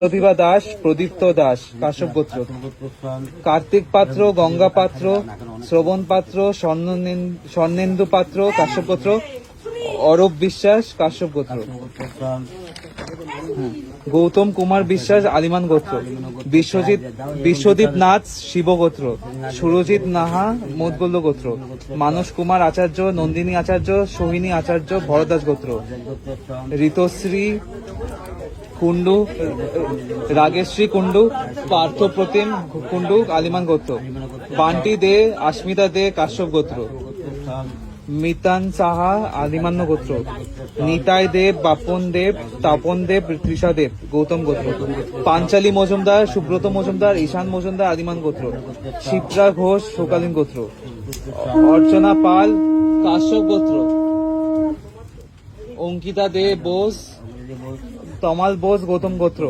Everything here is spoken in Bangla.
প্রতিভা দাস, প্রদীপ্ত দাস, কাশ্যপ গোত্র। কার্তিক পাত্র, গঙ্গা পাত্র, শ্রবণ পাত্র, স্বর্ণেন্দু পাত্র, কাশ্যপ গোত্র। অরূপ বিশ্বাস, কাশ্যপ গোত্র। গৌতম কুমার বিশ্বাস, আলিমান গোত্র। বিশ্বজিৎ নাথ, শিব গোত্র। সুরজিৎ নাহা, মৌদগল্য গোত্র। মানস কুমার আচার্য, নন্দিনী আচার্য, সোহিনী আচার্য, ভরদ্বাজ গোত্র। ঋতশ্রী কুন্ডু, রাগেশ্রী কুন্ডু, পার্থ প্রতিম কুন্ডু, আলিমান গোত্র। বান্টি দে, আস্মিতা দে, কাশ্যপ গোত্র। মিতান সাহা, আলিমান্য গোত্র। নিতাই দেব, বাপন দেব, তাপন দেব, তৃষা দেব, গৌতম গোত্র। পাঞ্চালী মজুমদার, সুব্রত মজুমদার, ঈশান মজুমদার, আদিমান গোত্র। শিপ্রা ঘোষ, শোকালীন গোত্র। অর্চনা পাল, কাশ্যপ গোত্র। অঙ্কিতা দে বোস, তমাল বোস, গৌতম গোত্র।